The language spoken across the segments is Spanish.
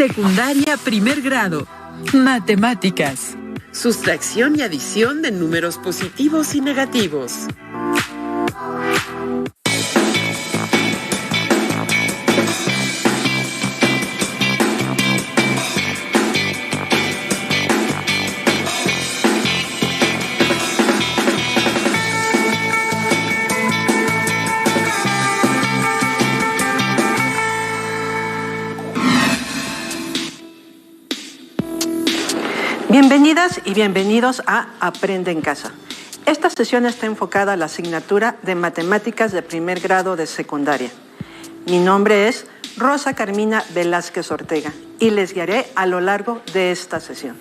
Secundaria primer grado. Matemáticas. Sustracción y adición de números positivos y negativos. Bienvenidas y bienvenidos a Aprende en Casa. Esta sesión está enfocada a la asignatura de Matemáticas de primer grado de secundaria. Mi nombre es Rosa Carmina Velázquez Ortega y les guiaré a lo largo de esta sesión.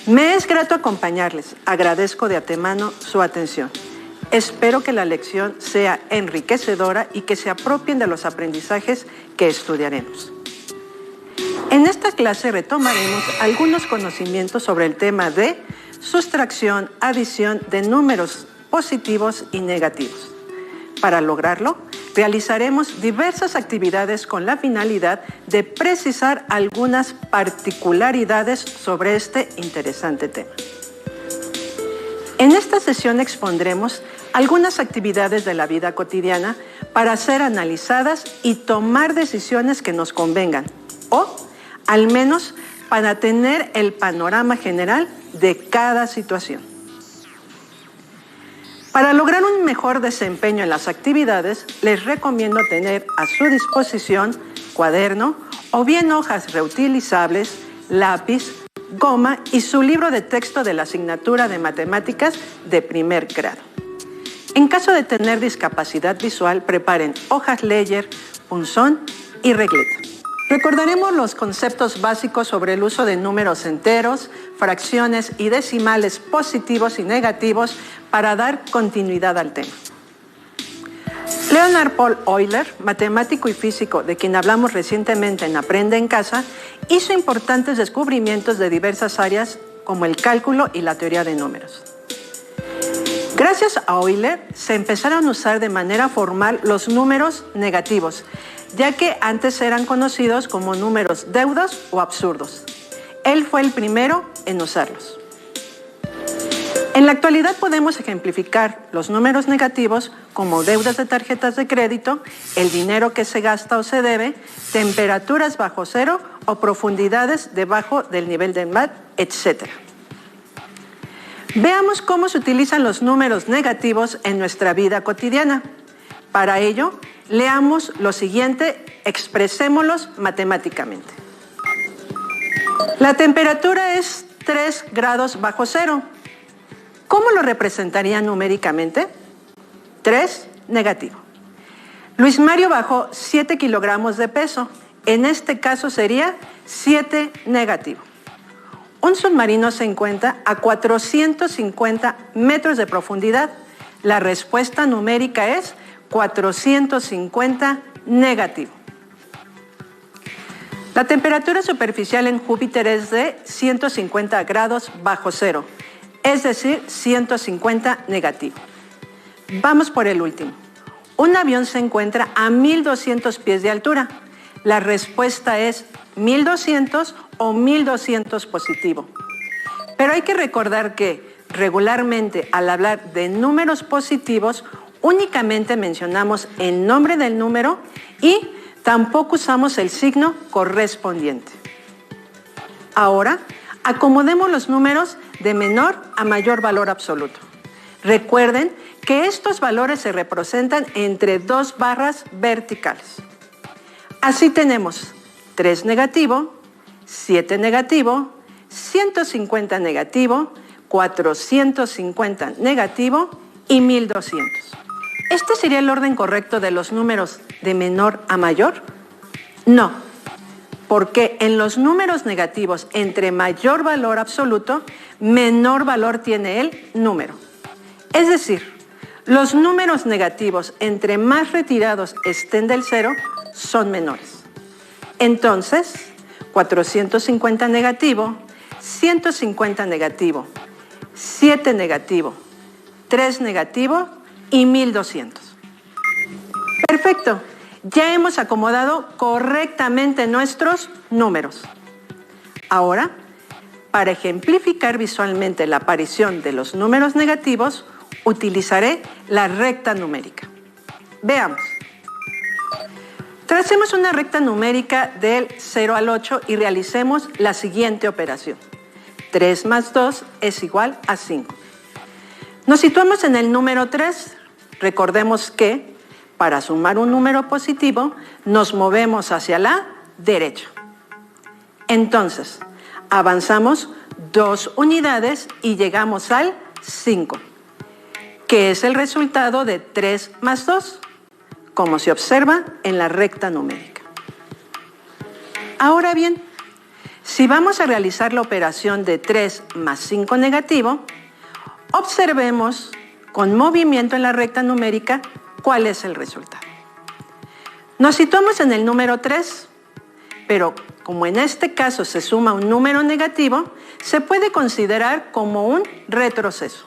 Me es grato acompañarles. Agradezco de antemano su atención. Espero que la lección sea enriquecedora y que se apropien de los aprendizajes que estudiaremos. En esta clase retomaremos algunos conocimientos sobre el tema de sustracción, adición de números positivos y negativos. Para lograrlo, realizaremos diversas actividades con la finalidad de precisar algunas particularidades sobre este interesante tema. En esta sesión expondremos algunas actividades de la vida cotidiana para ser analizadas y tomar decisiones que nos convengan, o al menos para tener el panorama general de cada situación. Para lograr un mejor desempeño en las actividades, les recomiendo tener a su disposición cuaderno o bien hojas reutilizables, lápiz, goma y su libro de texto de la asignatura de matemáticas de primer grado. En caso de tener discapacidad visual, preparen hojas Ledger, punzón y regleta. Recordaremos los conceptos básicos sobre el uso de números enteros, fracciones y decimales positivos y negativos para dar continuidad al tema. Leonard Paul Euler, matemático y físico de quien hablamos recientemente en Aprende en Casa, hizo importantes descubrimientos de diversas áreas como el cálculo y la teoría de números. Gracias a Euler se empezaron a usar de manera formal los números negativos, ya que antes eran conocidos como números deudos o absurdos. Él fue el primero en usarlos. En la actualidad podemos ejemplificar los números negativos como deudas de tarjetas de crédito, el dinero que se gasta o se debe, temperaturas bajo cero o profundidades debajo del nivel del mar, etc. Veamos cómo se utilizan los números negativos en nuestra vida cotidiana. Para ello, leamos lo siguiente, expresémoslos matemáticamente. La temperatura es 3 grados bajo cero. ¿Cómo lo representaría numéricamente? 3, negativo. Luis Mario bajó 7 kilogramos de peso. En este caso sería 7, negativo. Un submarino se encuentra a 450 metros de profundidad. La respuesta numérica es 450 negativo. La temperatura superficial en Júpiter es de 150 grados bajo cero, es decir, 150 negativo. Vamos por el último. Un avión se encuentra a 1200 pies de altura. La respuesta es 1200 o 1200 positivo. Pero hay que recordar que regularmente al hablar de números positivos únicamente mencionamos el nombre del número y tampoco usamos el signo correspondiente. Ahora, acomodemos los números de menor a mayor valor absoluto. Recuerden que estos valores se representan entre dos barras verticales. Así tenemos 3 negativo, 7 negativo, 150 negativo, 450 negativo y 1200. ¿Este sería el orden correcto de los números de menor a mayor? No, porque en los números negativos entre mayor valor absoluto, menor valor tiene el número. Es decir, los números negativos entre más retirados estén del cero son menores. Entonces, 450 negativo, 150 negativo, 7 negativo, 3 negativo y 1200. Perfecto. Ya hemos acomodado correctamente nuestros números. Ahora, para ejemplificar visualmente la aparición de los números negativos, utilizaré la recta numérica. Veamos. Tracemos una recta numérica del 0 al 8 y realicemos la siguiente operación. 3 más 2 es igual a 5. Nos situamos en el número 3. Recordemos que para sumar un número positivo nos movemos hacia la derecha. Entonces, avanzamos 2 unidades y llegamos al 5, que es el resultado de 3 más 2, como se observa en la recta numérica. Ahora bien, si vamos a realizar la operación de 3 más 5 negativo, observemos con movimiento en la recta numérica cuál es el resultado. Nos situamos en el número 3, pero como en este caso se suma un número negativo, se puede considerar como un retroceso.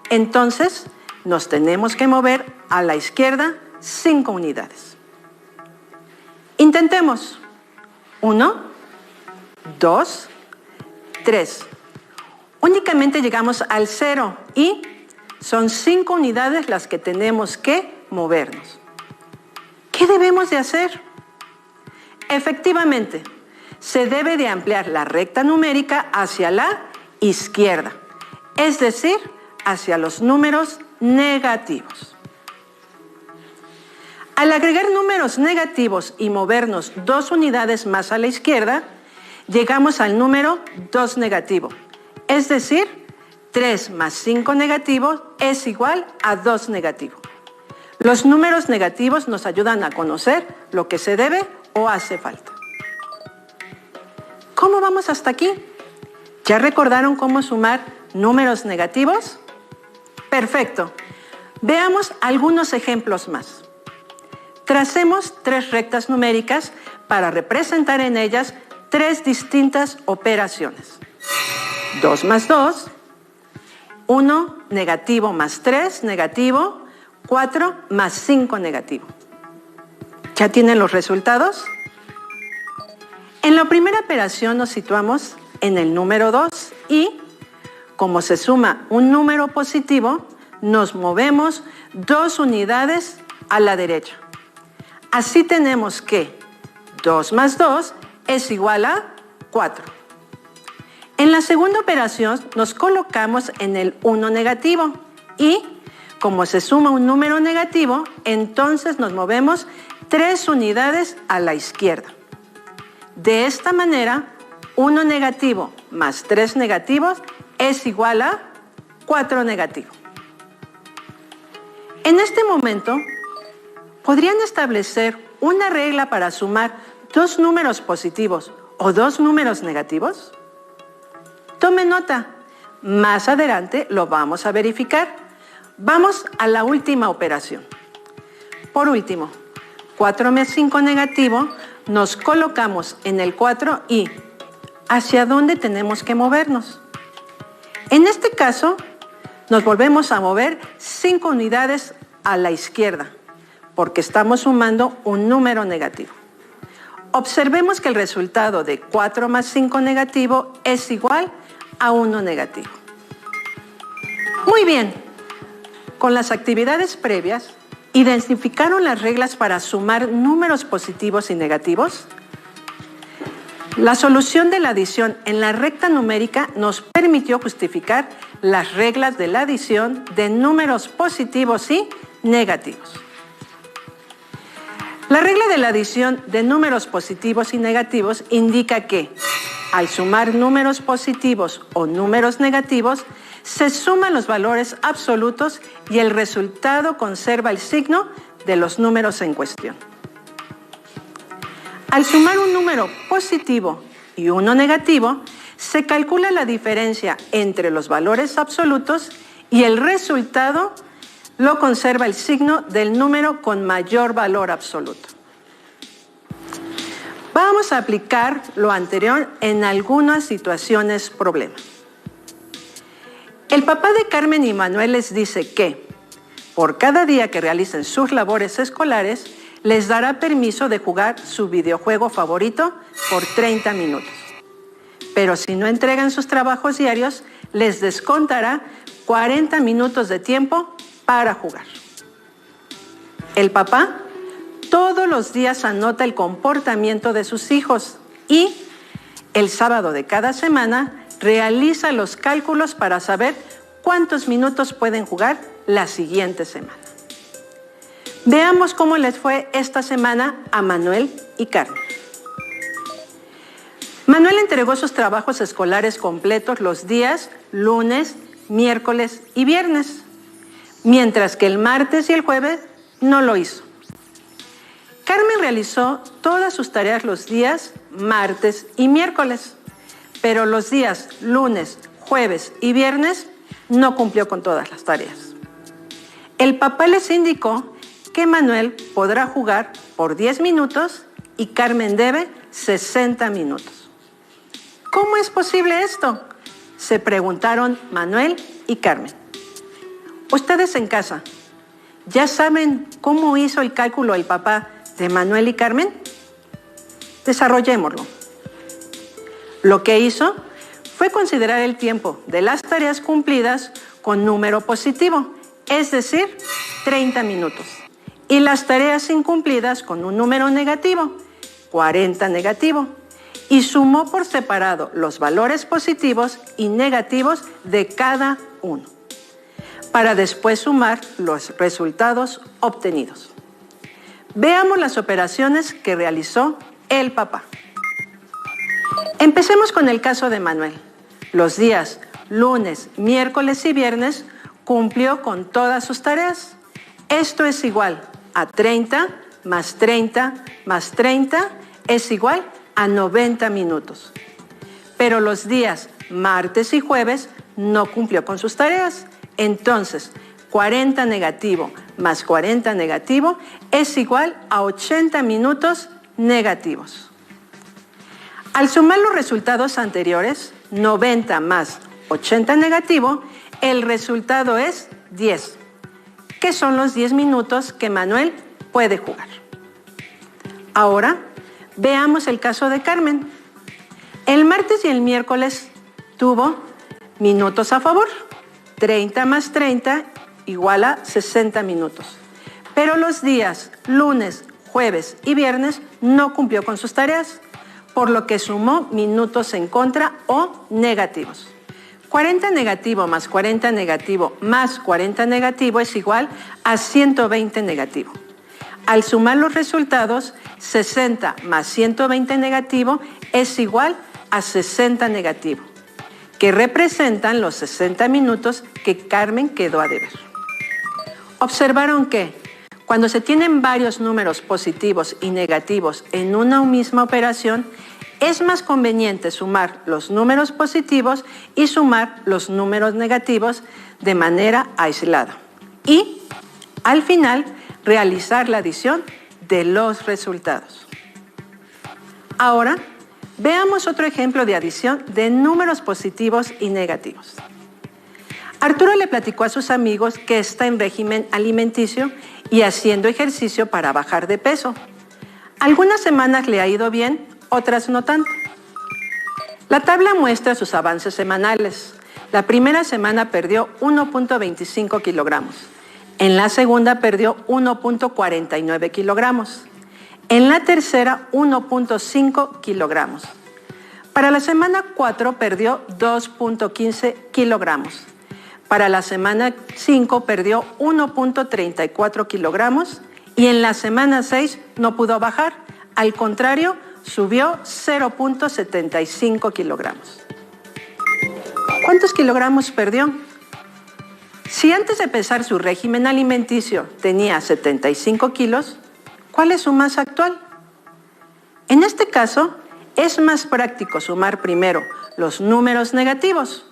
Entonces, nos tenemos que mover a la izquierda 5 unidades. Intentemos. 1, 2, 3. Únicamente llegamos al 0 y son 5 unidades las que tenemos que movernos. ¿Qué debemos de hacer? Efectivamente, se debe de ampliar la recta numérica hacia la izquierda, es decir, hacia los números negativos. Al agregar números negativos y movernos 2 unidades más a la izquierda, llegamos al número 2 negativo, es decir, 3 más 5 negativo es igual a 2 negativo. Los números negativos nos ayudan a conocer lo que se debe o hace falta. ¿Cómo vamos hasta aquí? ¿Ya recordaron cómo sumar números negativos? Perfecto. Veamos algunos ejemplos más. Tracemos 3 rectas numéricas para representar en ellas 3 distintas operaciones. 2 más 2, 1 negativo más 3 negativo, 4 más 5 negativo. ¿Ya tienen los resultados? En la primera operación nos situamos en el número 2 y, como se suma un número positivo, nos movemos 2 unidades a la derecha. Así tenemos que 2 más 2 es igual a 4. En la segunda operación nos colocamos en el 1 negativo y, como se suma un número negativo, entonces nos movemos 3 unidades a la izquierda. De esta manera, 1 negativo más 3 negativos es igual a 4 negativo. En este momento, ¿podrían establecer una regla para sumar 2 números positivos o 2 números negativos? Tome nota, más adelante lo vamos a verificar. Vamos a la última operación. Por último, 4 más 5 negativo, nos colocamos en el 4 y ¿hacia dónde tenemos que movernos? En este caso, nos volvemos a mover 5 unidades a la izquierda, porque estamos sumando un número negativo. Observemos que el resultado de 4 más 5 negativo es igual a 1 negativo. Muy bien, con las actividades previas, ¿identificaron las reglas para sumar números positivos y negativos? La solución de la adición en la recta numérica nos permitió justificar las reglas de la adición de números positivos y negativos. La regla de la adición de números positivos y negativos indica que, al sumar números positivos o números negativos, se suman los valores absolutos y el resultado conserva el signo de los números en cuestión. Al sumar un número positivo y uno negativo, se calcula la diferencia entre los valores absolutos y el resultado lo conserva el signo del número con mayor valor absoluto. Vamos a aplicar lo anterior en algunas situaciones problema. El papá de Carmen y Manuel les dice que, por cada día que realicen sus labores escolares, les dará permiso de jugar su videojuego favorito por 30 minutos. Pero si no entregan sus trabajos diarios, les descontará 40 minutos de tiempo para jugar. El papá todos los días anota el comportamiento de sus hijos y el sábado de cada semana realiza los cálculos para saber cuántos minutos pueden jugar la siguiente semana. Veamos cómo les fue esta semana a Manuel y Carmen. Manuel entregó sus trabajos escolares completos los días lunes, miércoles y viernes, mientras que el martes y el jueves no lo hizo. Carmen realizó todas sus tareas los días martes y miércoles, pero los días lunes, jueves y viernes no cumplió con todas las tareas. El papá les indicó que Manuel podrá jugar por 10 minutos y Carmen debe 60 minutos. ¿Cómo es posible esto?, se preguntaron Manuel y Carmen. Ustedes en casa, ¿ya saben cómo hizo el cálculo el papá de Manuel y Carmen? Desarrollémoslo. Lo que hizo fue considerar el tiempo de las tareas cumplidas con número positivo, es decir, 30 minutos, y las tareas incumplidas con un número negativo, 40 negativo, y sumó por separado los valores positivos y negativos de cada uno, para después sumar los resultados obtenidos. Veamos las operaciones que realizó el papá. Empecemos con el caso de Manuel. Los días lunes, miércoles y viernes cumplió con todas sus tareas. Esto es igual a 30 más 30 más 30 es igual a 90 minutos. Pero los días martes y jueves no cumplió con sus tareas. Entonces, 40 negativo más 40 negativo es igual a 80 minutos negativos. Al sumar los resultados anteriores, 90 más 80 negativo, el resultado es 10, que son los 10 minutos que Manuel puede jugar. Ahora, veamos el caso de Carmen. El martes y el miércoles tuvo minutos a favor, 30 más 30 igual a 60 minutos. Pero los días lunes, jueves y viernes no cumplió con sus tareas, por lo que sumó minutos en contra o negativos. 40 negativo más 40 negativo más 40 negativo es igual a 120 negativo. Al sumar los resultados, 60 más 120 negativo es igual a 60 negativo, que representan los 60 minutos que Carmen quedó a deber. Observaron que cuando se tienen varios números positivos y negativos en una misma operación, es más conveniente sumar los números positivos y sumar los números negativos de manera aislada. Y, al final, realizar la adición de los resultados. Ahora, veamos otro ejemplo de adición de números positivos y negativos. Arturo le platicó a sus amigos que está en régimen alimenticio y haciendo ejercicio para bajar de peso. Algunas semanas le ha ido bien, otras no tanto. La tabla muestra sus avances semanales. La primera semana perdió 1.25 kilogramos. En la segunda perdió 1.49 kilogramos. En la tercera, 1.5 kilogramos. Para la semana 4 perdió 2.15 kilogramos. Para la semana 5 perdió 1.34 kilogramos y en la semana 6 no pudo bajar. Al contrario, subió 0.75 kilogramos. ¿Cuántos kilogramos perdió? Si antes de empezar su régimen alimenticio tenía 75 kilos, ¿cuál es su masa actual? En este caso, es más práctico sumar primero los números negativos.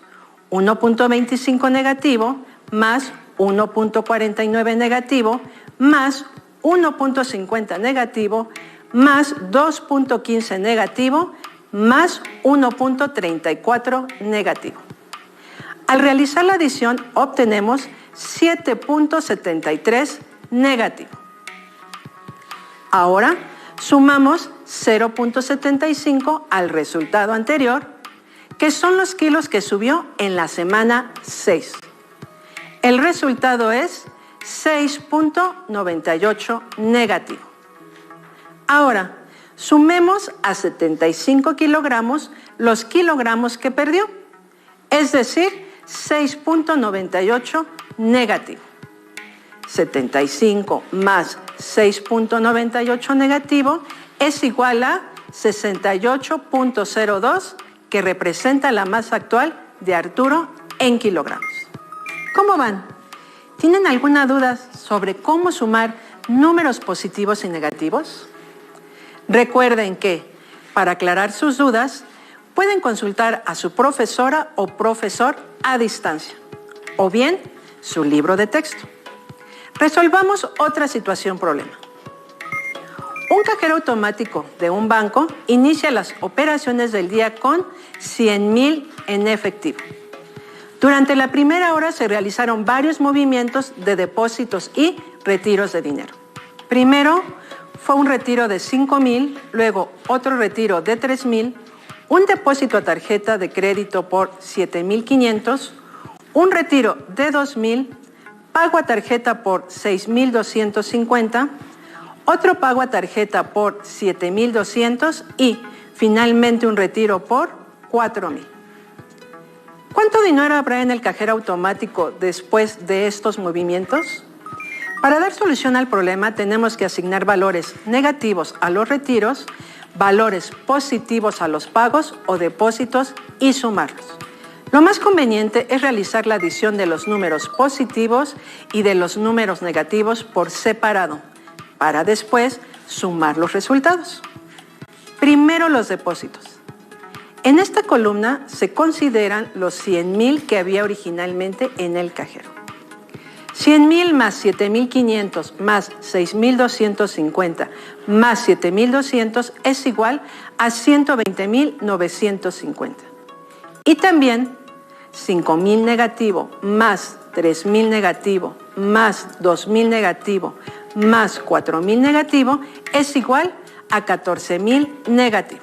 1.25 negativo más 1.49 negativo más 1.50 negativo más 2.15 negativo más 1.34 negativo. Al realizar la adición obtenemos 7.73 negativo. Ahora sumamos 0.75 al resultado anterior, que son los kilos que subió en la semana 6. El resultado es 6.98 negativo. Ahora, sumemos a 75 kilogramos los kilogramos que perdió, es decir, 6.98 negativo. 75 más 6.98 negativo es igual a 68.02, que representa la masa actual de Arturo en kilogramos. ¿Cómo van? ¿Tienen alguna duda sobre cómo sumar números positivos y negativos? Recuerden que, para aclarar sus dudas, pueden consultar a su profesora o profesor a distancia, o bien su libro de texto. Resolvamos otra situación-problema. Un cajero automático de un banco inicia las operaciones del día con 100,000 en efectivo. Durante la primera hora se realizaron varios movimientos de depósitos y retiros de dinero. Primero fue un retiro de 5,000, luego otro retiro de 3,000, un depósito a tarjeta de crédito por 7,500, un retiro de 2,000, pago a tarjeta por 6,250, otro pago a tarjeta por 7,200 y finalmente un retiro por 4,000. ¿Cuánto dinero habrá en el cajero automático después de estos movimientos? Para dar solución al problema tenemos que asignar valores negativos a los retiros, valores positivos a los pagos o depósitos y sumarlos. Lo más conveniente es realizar la adición de los números positivos y de los números negativos por separado, para después sumar los resultados. Primero, los depósitos. En esta columna se consideran los 100,000 que había originalmente en el cajero. 100,000 más 7,500 más 6,250 más 7,200 es igual a 120,950. Y también 5,000 negativo más 3,000 negativo más 2,000 negativo más 4,000 negativo es igual a 14,000 negativo.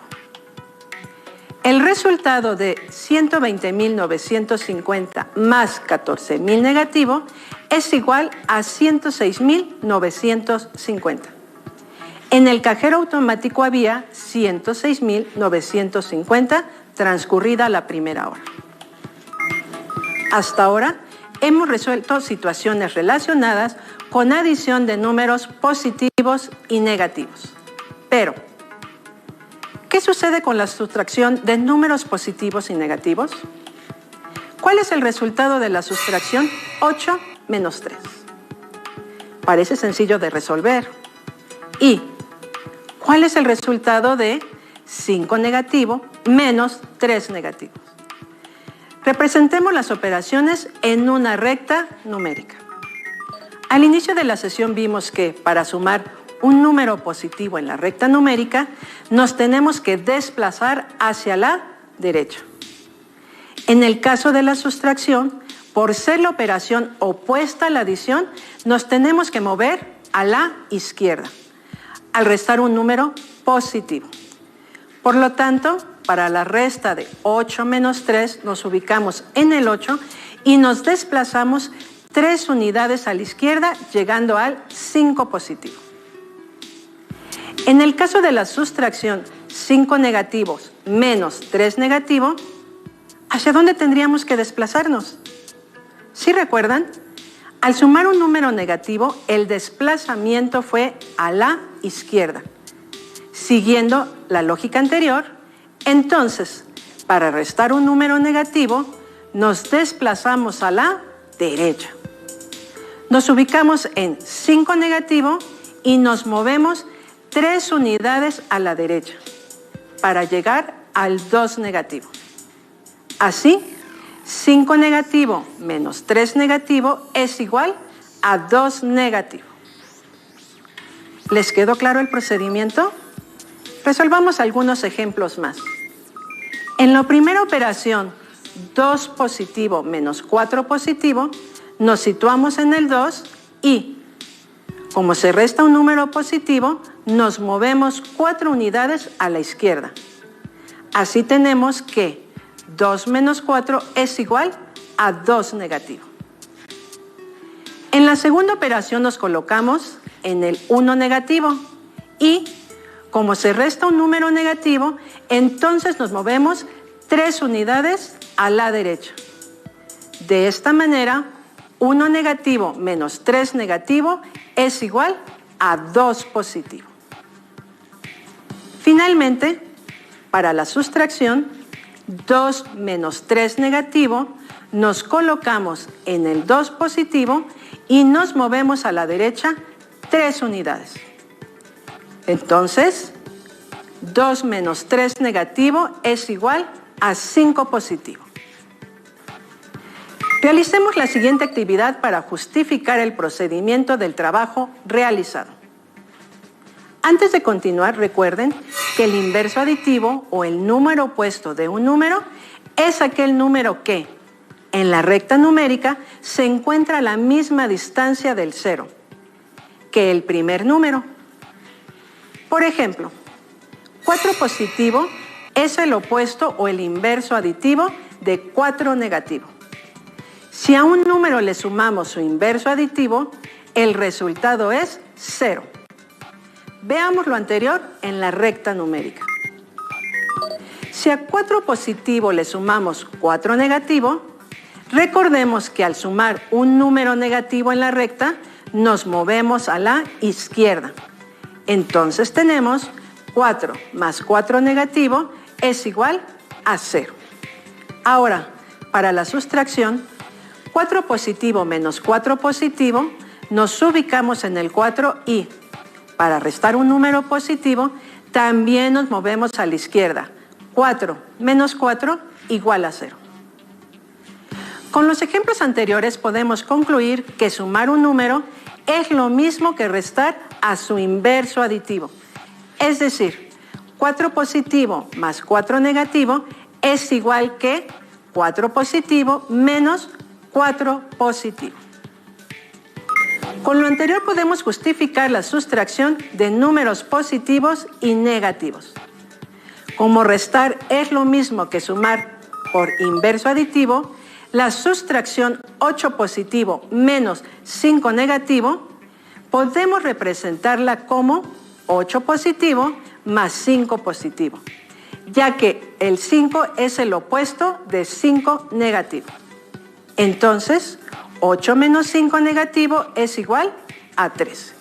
El resultado de 120,950 más 14,000 negativo es igual a 106,950. En el cajero automático había 106,950 transcurrida la primera hora. Hasta ahora hemos resuelto situaciones relacionadas con adición de números positivos y negativos. Pero, ¿qué sucede con la sustracción de números positivos y negativos? ¿Cuál es el resultado de la sustracción 8 menos 3? Parece sencillo de resolver. ¿Y cuál es el resultado de 5 negativo menos 3 negativos? Representemos las operaciones en una recta numérica. Al inicio de la sesión vimos que para sumar un número positivo en la recta numérica, nos tenemos que desplazar hacia la derecha. En el caso de la sustracción, por ser la operación opuesta a la adición, nos tenemos que mover a la izquierda, al restar un número positivo. Por lo tanto, para la resta de 8 menos 3, nos ubicamos en el 8 y nos desplazamos 3 unidades a la izquierda, llegando al 5 positivo. En el caso de la sustracción 5 negativos menos 3 negativo, ¿hacia dónde tendríamos que desplazarnos? ¿Sí recuerdan? Al sumar un número negativo, el desplazamiento fue a la izquierda. Siguiendo la lógica anterior, entonces, para restar un número negativo, nos desplazamos a la derecha. Nos ubicamos en 5 negativo y nos movemos 3 unidades a la derecha para llegar al 2 negativo. Así, 5 negativo menos 3 negativo es igual a 2 negativo. ¿Les quedó claro el procedimiento? Resolvamos algunos ejemplos más. En la primera operación, 2 positivo menos 4 positivo, nos situamos en el 2 y Como se resta un número positivo, nos movemos 4 unidades a la izquierda. Así tenemos que 2 menos 4 es igual a 2 negativo. En la segunda operación nos colocamos en el 1 negativo y como se resta un número negativo, entonces nos movemos 3 unidades a la derecha. De esta manera, 1 negativo menos 3 negativo es igual a 2 positivo. Finalmente, para la sustracción, 2 menos 3 negativo, nos colocamos en el 2 positivo y nos movemos a la derecha 3 unidades. Entonces, 2 menos 3 negativo es igual a 5 positivo. Realicemos la siguiente actividad para justificar el procedimiento del trabajo realizado. Antes de continuar, recuerden que el inverso aditivo o el número opuesto de un número es aquel número que, en la recta numérica, se encuentra a la misma distancia del cero que el primer número. Por ejemplo, 4 positivo es el opuesto o el inverso aditivo de 4 negativo. Si a un número le sumamos su inverso aditivo, el resultado es 0. Veamos lo anterior en la recta numérica. Si a 4 positivo le sumamos 4 negativo, recordemos que al sumar un número negativo en la recta, nos movemos a la izquierda. Entonces tenemos 4 más 4 negativo es igual a 0. Ahora, para la sustracción, 4 positivo menos 4 positivo, nos ubicamos en el 4 y, para restar un número positivo, también nos movemos a la izquierda. 4 menos 4 igual a 0. Con los ejemplos anteriores podemos concluir que sumar un número es lo mismo que restar a su inverso aditivo. Es decir, 4 positivo más 4 negativo es igual que 4 positivo menos 4 positivo. Con lo anterior podemos justificar la sustracción de números positivos y negativos. Como restar es lo mismo que sumar por inverso aditivo, la sustracción 8 positivo menos 5 negativo, podemos representarla como 8 positivo más 5 positivo, ya que el 5 es el opuesto de 5 negativo. Entonces, 8 menos 5 negativo es igual a 13.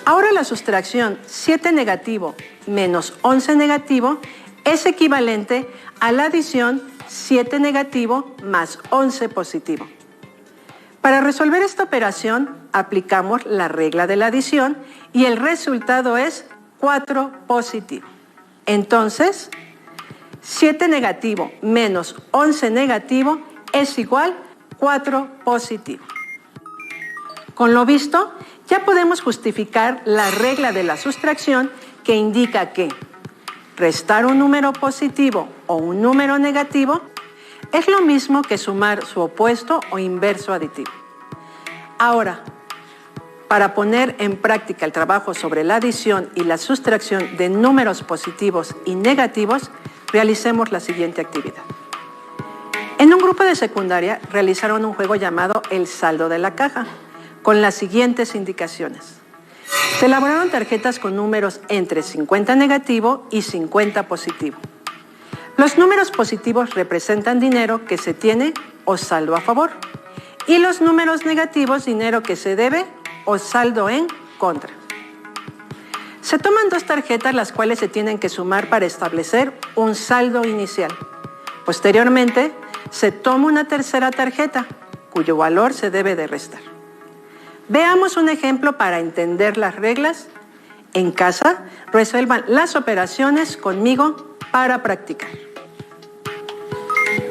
Ahora la sustracción 7 negativo menos 11 negativo es equivalente a la adición 7 negativo más 11 positivo. Para resolver esta operación, aplicamos la regla de la adición y el resultado es 4 positivo. Entonces, 7 negativo menos 11 negativo es igual a 4 positivo. Con lo visto, ya podemos justificar la regla de la sustracción que indica que restar un número positivo o un número negativo es lo mismo que sumar su opuesto o inverso aditivo. Ahora, para poner en práctica el trabajo sobre la adición y la sustracción de números positivos y negativos, realicemos la siguiente actividad. En un grupo de secundaria realizaron un juego llamado El saldo de la caja, con las siguientes indicaciones. Se elaboraron tarjetas con números entre 50 negativo y 50 positivo. Los números positivos representan dinero que se tiene o saldo a favor, y los números negativos dinero que se debe o saldo en contra. Se toman 2 tarjetas las cuales se tienen que sumar para establecer un saldo inicial. Posteriormente, se toma una tercera tarjeta, cuyo valor se debe de restar. Veamos un ejemplo para entender las reglas. En casa, resuelvan las operaciones conmigo para practicar.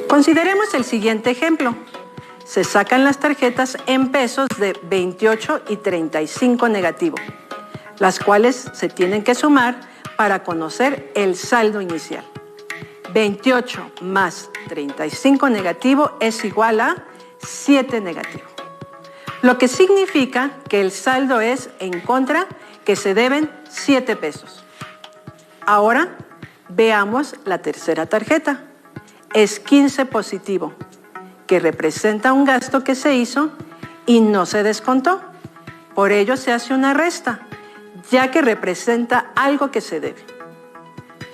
Consideremos el siguiente ejemplo. Se sacan las tarjetas en pesos de 28 y 35 negativo, las cuales se tienen que sumar para conocer el saldo inicial. 28 más 35 negativo es igual a 7 negativo. lo que significa que el saldo es en contra, que se deben 7 pesos. Ahora veamos la tercera tarjeta. Es 15 positivo, que representa un gasto que se hizo y no se descontó. Por ello se hace una resta, ya que representa algo que se debe.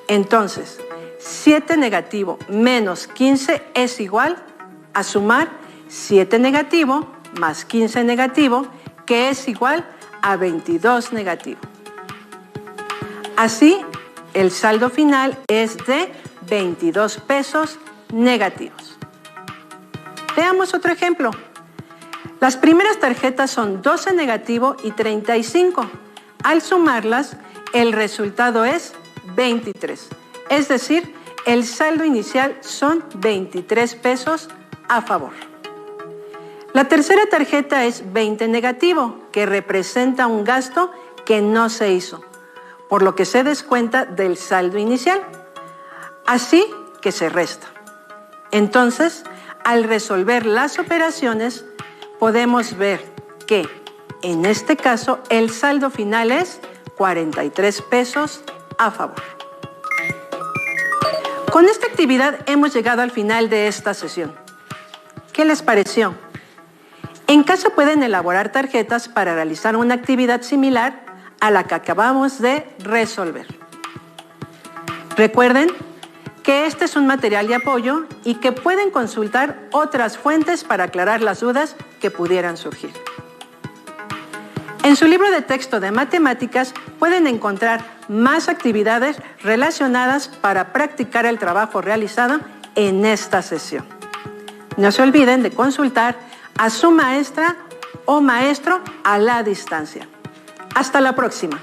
Entonces, 7 negativo menos 15 es igual a sumar 7 negativo más 15 negativo, que es igual a 22 negativo. Así, el saldo final es de 22 pesos negativos. Veamos otro ejemplo. Las primeras tarjetas son 12 negativo y 35. Al sumarlas, el resultado es 23. Es decir, el saldo inicial son 23 pesos a favor. La tercera tarjeta es 20 negativo, que representa un gasto que no se hizo, por lo que se descuenta del saldo inicial. Así que se resta. Entonces, al resolver las operaciones, podemos ver que, en este caso, el saldo final es 43 pesos a favor. Con esta actividad hemos llegado al final de esta sesión. ¿Qué les pareció? En casa pueden elaborar tarjetas para realizar una actividad similar a la que acabamos de resolver. Recuerden que este es un material de apoyo y que pueden consultar otras fuentes para aclarar las dudas que pudieran surgir. En su libro de texto de matemáticas pueden encontrar más actividades relacionadas para practicar el trabajo realizado en esta sesión. No se olviden de consultar a su maestra o maestro a la distancia. Hasta la próxima.